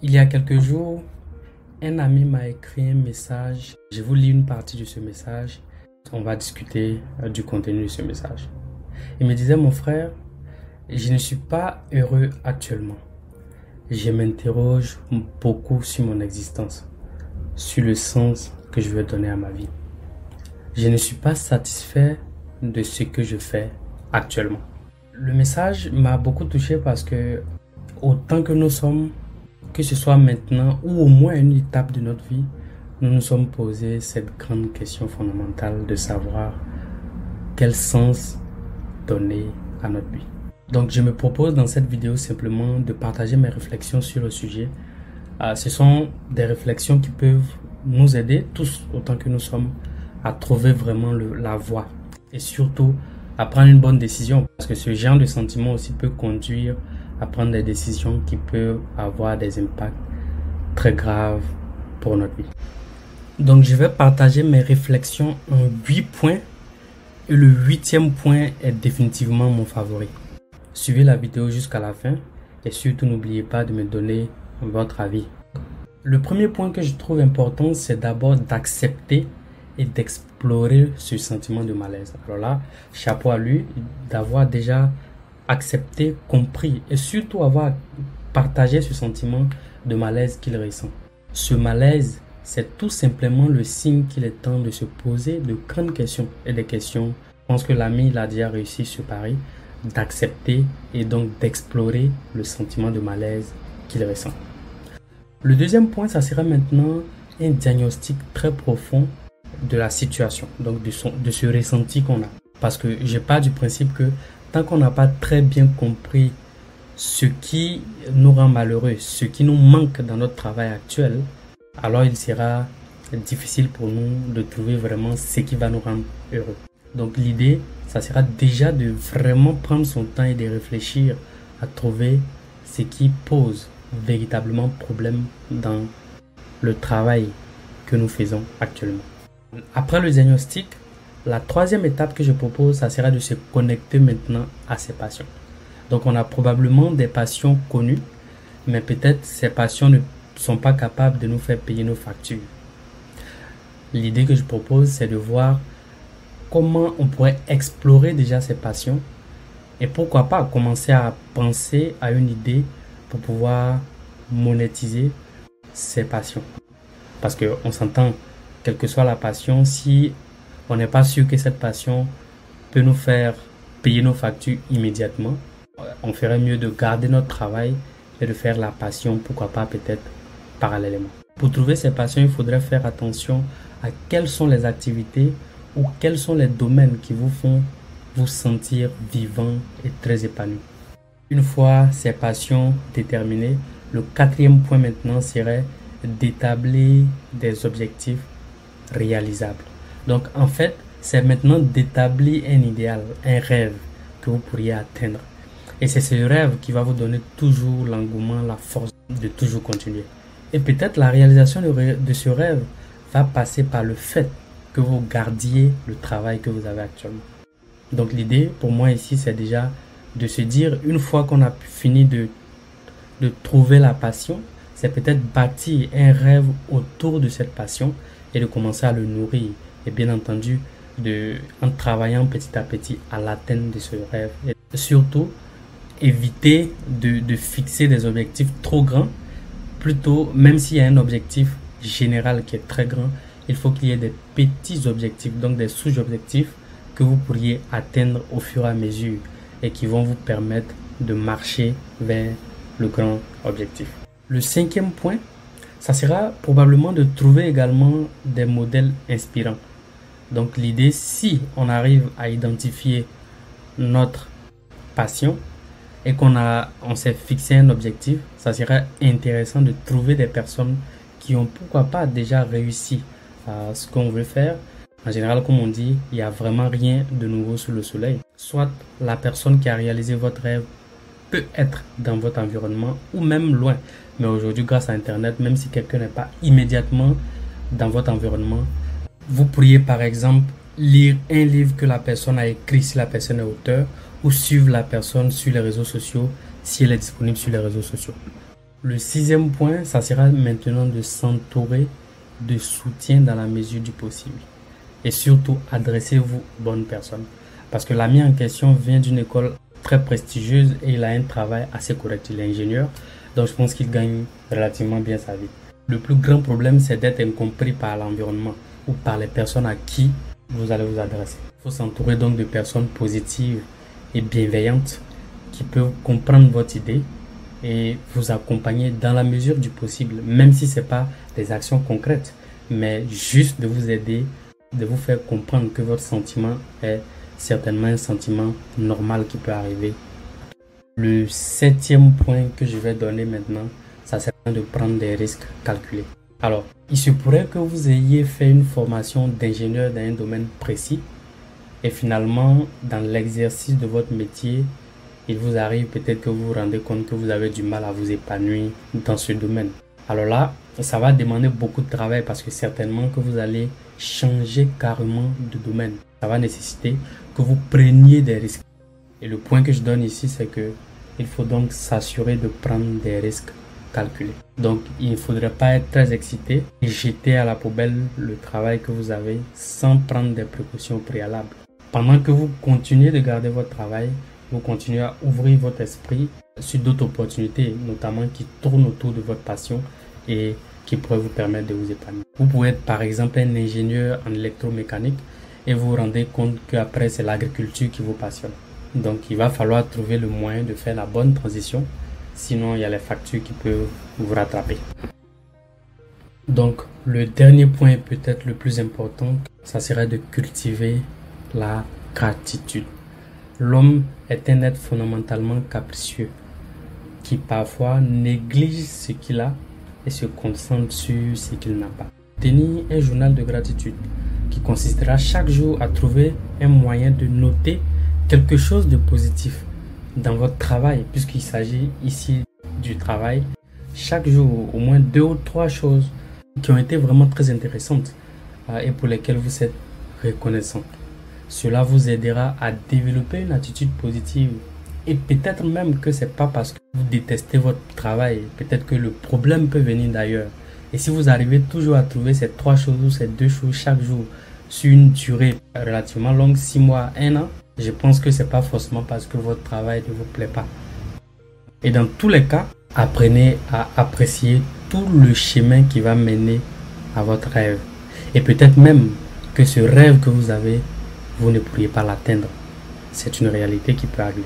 Il y a quelques jours, un ami m'a écrit un message. Je vous lis une partie de ce message. On va discuter du contenu de ce message. Il me disait: mon frère, je ne suis pas heureux actuellement. Je m'interroge beaucoup sur mon existence, sur le sens que je veux donner à ma vie. Je ne suis pas satisfait de ce que je fais actuellement. Le message m'a beaucoup touché parce que autant que nous sommes, que ce soit maintenant ou au moins à une étape de notre vie, nous nous sommes posé cette grande question fondamentale de savoir quel sens donner à notre vie. Donc je me propose dans cette vidéo simplement de partager mes réflexions sur le sujet. Ce sont des réflexions qui peuvent nous aider tous autant que nous sommes à trouver vraiment la voie et surtout à prendre une bonne décision, parce que ce genre de sentiment aussi peut conduire à prendre des décisions qui peuvent avoir des impacts très graves pour notre vie. Donc je vais partager mes réflexions en 8 points et le 8e point est définitivement mon favori. Suivez la vidéo jusqu'à la fin et surtout n'oubliez pas de me donner votre avis. Le premier point que je trouve important, c'est d'abord d'accepter et d'explorer ce sentiment de malaise. Alors là, chapeau à lui d'avoir déjà accepté, compris et surtout avoir partagé ce sentiment de malaise qu'il ressent. Ce malaise, c'est tout simplement le signe qu'il est temps de se poser de grandes questions et des questions. Je pense que l'ami il a déjà réussi ce pari, d'accepter et donc d'explorer le sentiment de malaise qu'il ressent. Le deuxième point, ça sera maintenant un diagnostic très profond de la situation, donc de ce ressenti qu'on a. Parce que je pars du principe que tant qu'on n'a pas très bien compris ce qui nous rend malheureux, ce qui nous manque dans notre travail actuel, alors il sera difficile pour nous de trouver vraiment ce qui va nous rendre heureux. Donc l'idée, ça sera déjà de vraiment prendre son temps et de réfléchir à trouver ce qui pose véritablement problème dans le travail que nous faisons actuellement. Après le diagnostic, la troisième étape que je propose, ça sera de se connecter maintenant à ses passions. Donc on a probablement des passions connues, mais peut-être ces passions ne sont pas capables de nous faire payer nos factures. L'idée que je propose, c'est de voir comment on pourrait explorer déjà ces passions et pourquoi pas commencer à penser à une idée pour pouvoir monétiser ces passions. Parce qu'on s'entend, quelle que soit la passion, si on n'est pas sûr que cette passion peut nous faire payer nos factures immédiatement, on ferait mieux de garder notre travail et de faire la passion, pourquoi pas peut-être parallèlement. Pour trouver ces passions, il faudrait faire attention à quelles sont les activités ou quels sont les domaines qui vous font vous sentir vivant et très épanoui. Une fois ces passions déterminées, le 4e point maintenant serait d'établir des objectifs réalisables. Donc en fait, c'est maintenant d'établir un idéal, un rêve que vous pourriez atteindre. Et c'est ce rêve qui va vous donner toujours l'engouement, la force de toujours continuer. Et peut-être la réalisation de ce rêve va passer par le fait que vous gardiez le travail que vous avez actuellement. Donc l'idée pour moi ici, c'est déjà de se dire, une fois qu'on a fini de trouver la passion, c'est peut-être bâtir un rêve autour de cette passion et de commencer à le nourrir. Et bien entendu, en travaillant petit à petit à l'atteinte de ce rêve. Et surtout, éviter de fixer des objectifs trop grands. Plutôt, même s'il y a un objectif général qui est très grand, il faut qu'il y ait des petits objectifs, donc des sous-objectifs que vous pourriez atteindre au fur et à mesure et qui vont vous permettre de marcher vers le grand objectif. Le 5e point, ça sera probablement de trouver également des modèles inspirants. Donc l'idée, si on arrive à identifier notre passion et on s'est fixé un objectif, ça serait intéressant de trouver des personnes qui ont pourquoi pas déjà réussi à ce qu'on veut faire. En général, comme on dit, il n'y a vraiment rien de nouveau sous le soleil. Soit la personne qui a réalisé votre rêve peut être dans votre environnement ou même loin. Mais aujourd'hui, grâce à Internet, même si quelqu'un n'est pas immédiatement dans votre environnement, vous pourriez par exemple lire un livre que la personne a écrit si la personne est auteur ou suivre la personne sur les réseaux sociaux si elle est disponible sur les réseaux sociaux. Le sixième point, ça sera maintenant de s'entourer de soutien dans la mesure du possible. Et surtout, adressez-vous aux bonnes personnes. Parce que l'ami en question vient d'une école très prestigieuse et il a un travail assez correct. Il est ingénieur, donc je pense qu'il gagne relativement bien sa vie. Le plus grand problème, c'est d'être incompris par l'environnement ou par les personnes à qui vous allez vous adresser. Il faut s'entourer donc de personnes positives et bienveillantes qui peuvent comprendre votre idée et vous accompagner dans la mesure du possible, même si ce n'est pas des actions concrètes, mais juste de vous aider, de vous faire comprendre que votre sentiment est certainement un sentiment normal qui peut arriver. Le septième point que je vais donner maintenant, ça sera de prendre des risques calculés. Alors, il se pourrait que vous ayez fait une formation d'ingénieur dans un domaine précis et finalement, dans l'exercice de votre métier, il vous arrive peut-être que vous vous rendez compte que vous avez du mal à vous épanouir dans ce domaine. Alors là, ça va demander beaucoup de travail parce que certainement que vous allez changer carrément de domaine. Ça va nécessiter que vous preniez des risques. Et le point que je donne ici, c'est que il faut donc s'assurer de prendre des risques calculés. Donc, il ne faudrait pas être très excité et jeter à la poubelle le travail que vous avez sans prendre des précautions préalables. Pendant que vous continuez de garder votre travail, vous continuez à ouvrir votre esprit sur d'autres opportunités, notamment qui tournent autour de votre passion et qui pourraient vous permettre de vous épanouir. Vous pouvez être par exemple un ingénieur en électromécanique et vous vous rendez compte qu'après c'est l'agriculture qui vous passionne. Donc il va falloir trouver le moyen de faire la bonne transition, sinon il y a les factures qui peuvent vous rattraper. Donc le dernier point, peut-être le plus important, ça serait de cultiver la gratitude. L'homme est un être fondamentalement capricieux qui parfois néglige ce qu'il a et se concentre sur ce qu'il n'a pas. Tenir un journal de gratitude qui consistera chaque jour à trouver un moyen de noter quelque chose de positif dans votre travail, puisqu'il s'agit ici du travail. Chaque jour, au moins 2 ou 3 choses qui ont été vraiment très intéressantes et pour lesquelles vous êtes reconnaissant. Cela vous aidera à développer une attitude positive. Et peut-être même que ce n'est pas parce que vous détestez votre travail. Peut-être que le problème peut venir d'ailleurs. Et si vous arrivez toujours à trouver ces 3 choses ou ces 2 choses chaque jour sur une durée relativement longue, 6 mois, 1 an, je pense que ce n'est pas forcément parce que votre travail ne vous plaît pas. Et dans tous les cas, apprenez à apprécier tout le chemin qui va mener à votre rêve. Et peut-être même que ce rêve que vous avez, vous ne pourriez pas l'atteindre. C'est une réalité qui peut arriver.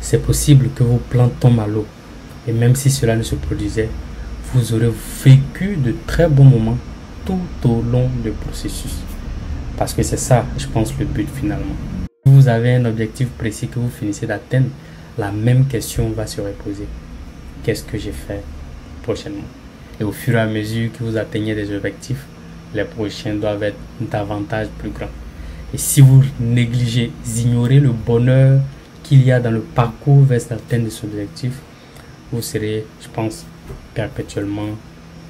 C'est possible que vos plans tombent à l'eau. Et même si cela ne se produisait, vous aurez vécu de très bons moments tout au long du processus. Parce que c'est ça, je pense, le but finalement. Si vous avez un objectif précis que vous finissez d'atteindre, la même question va se reposer. Qu'est-ce que j'ai fait prochainement? Et au fur et à mesure que vous atteignez des objectifs, les prochains doivent être davantage plus grands. Et si vous négligez, ignorez le bonheur qu'il y a dans le parcours vers l'atteinte de ce objectif, vous serez, je pense, perpétuellement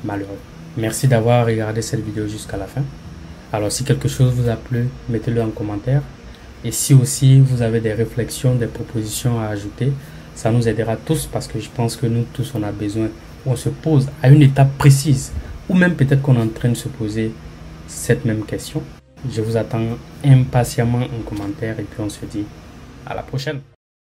malheureux. Merci d'avoir regardé cette vidéo jusqu'à la fin. Alors si quelque chose vous a plu, mettez-le en commentaire. Et si aussi vous avez des réflexions, des propositions à ajouter, ça nous aidera tous parce que je pense que nous tous on a besoin, on se pose à une étape précise ou même peut-être qu'on est en train de se poser cette même question. Je vous attends impatiemment en commentaire et puis on se dit à la prochaine.